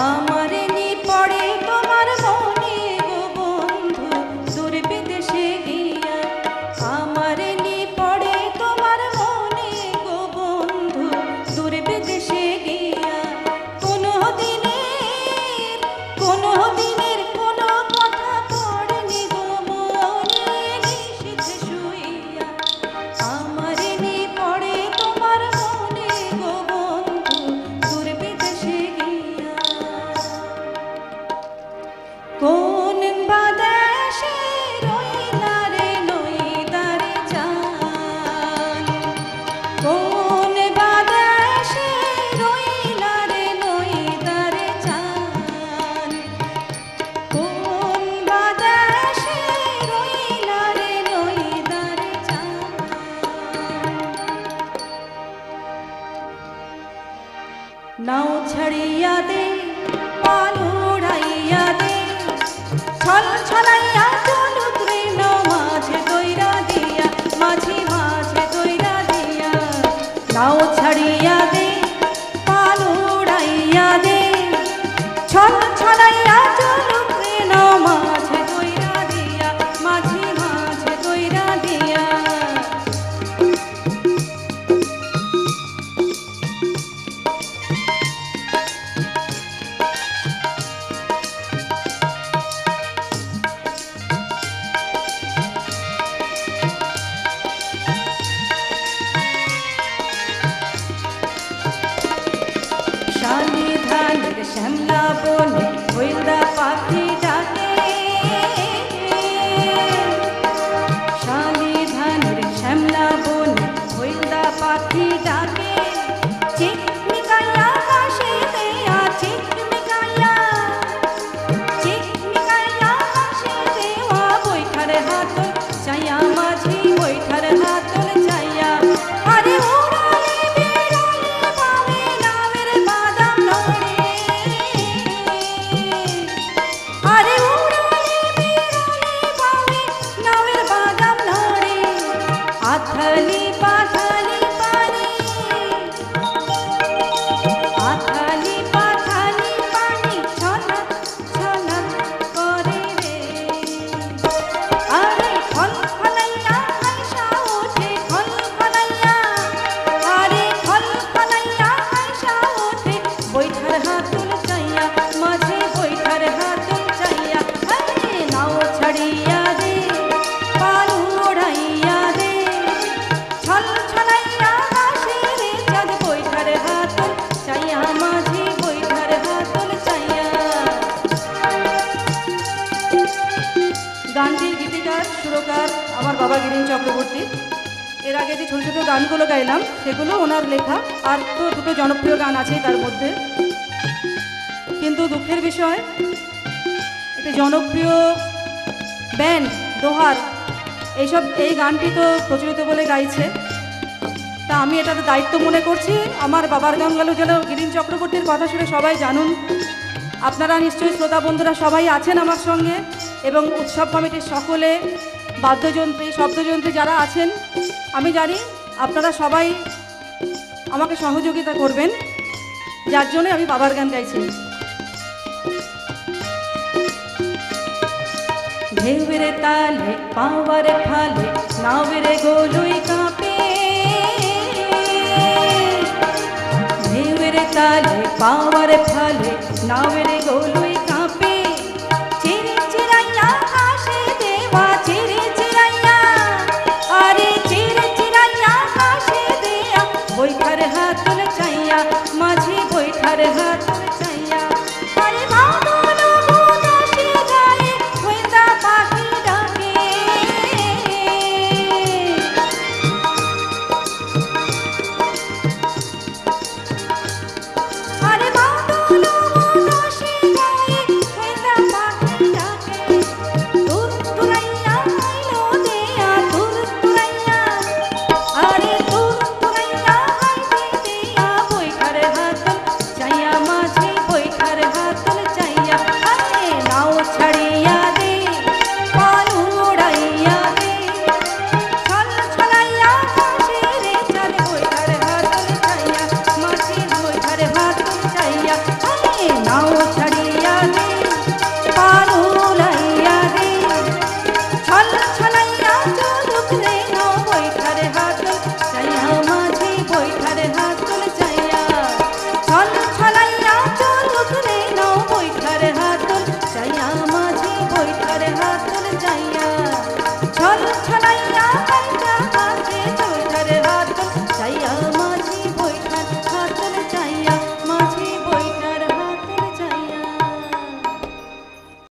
আমারে নি পড়ে তোমার মনে গো বন্ধু দূর বিদেশে গিয়া, আমারে নি পড়ে তোমার মনে গো বন্ধু দূর বিদেশে গিয়া। কোনো দিনের কোনো কথা পড়েনি গো মনে নিশীথে শুইয়া। আমারে নি পড়ে তোমার মনে গো বন্ধু দূর বিদেশে গিয়া। কোন বাদেশে রইলা রে নইদারে জান, কোন বাদেশে রইলা রে নইদারে জান, কোন বাদেশে রইলা রে নইদারে জান। নাও ছাড়িয়া দে পাল উড়াইয়া দে, ছল ছলাইয়া চলুক রে নাও মাঝে দইরা দিয়া, মাঝে মাঝে দইরা দিয়া। নাও ছাড়িয়া দে পাল উড়াইয়া দে, ছল ছলাইয়া চলুক রে নাও মাঝে দইরা দিয়া, মাঝে মাঝে দইরা দিয়া। শালি ধানের শ্যামলা বনে হইলদা পাখি ডাকে, শালি ধানের শ্যামলা বনে হইলদা পাখি ডাকে। চিকমিকাইয়া হাসি দেয়া চিকমিকাইয়া, চিকমিকাইয়া হাসি দেওয়া বৈঠার হাতল চাইয়া, মাঝি বৈঠার হাতল চাইয়া। আরে উড়ালে বিড়ালে পাবে নামের বাদাম নড়ে, আরে উড়ালে বিড়ালে পাবে নামের বাদাম নড়ে। আথালি পাথালি পানি, আথালি পাথালি পানি ছলক ছলক করে রে। আরে খল খলাইয়া আইসা ওঠে খল খলাইয়া, আরে খল খলাইয়া আইসা ওঠে বৈঠার হাতল চাইয়া, মাঝে বৈঠার হাতল চাইয়া। আরে নাও ছাড়িয়া দে পাল উড়াইয়া দে, ছল ছলাইয়া হাসে রে চাঁদ বৈঠার হাতল চাইয়া, মাঝে বৈঠার হাতল চাইয়া। গানটির গীতিকার সুরকার আমার বাবা গিরিন চক্রবর্তী। এর আগে যে ছোট ছোট গানগুলো গাইলাম সেগুলো ওনার লেখা, আর তো দুটো জনপ্রিয় গান আছে তার মধ্যে। কিন্তু দুঃখের বিষয় একটি জনপ্রিয় ব্যান্ড দোহার এই গানটি তো প্রচলিত বলে গাইছে, তা আমি এটাতে দায়িত্ব মনে করছি আমার বাবার গানগুলো যেন গিরিন চক্রবর্তীর কথা শুনে সবাই জানুন। আপনারা নিশ্চয়ই শ্রোতা বন্ধুরা সবাই আছেন আমার সঙ্গে, এবং উৎসব কমিটির সকলে বাদ্যযন্ত্রী শব্দযন্ত্রী যারা আছেন, আমি জানি আপনারা সবাই আমাকে সহযোগিতা করবেন, যার জন্য আমি বাবার গান গাইছি। ঢেউয়ের তালে পাওয়ার ফালে নাওয়ের গোলুই কাঁপে, ঢেউয়ের তালে পাওয়ার ফালে নাওয়ের গোলু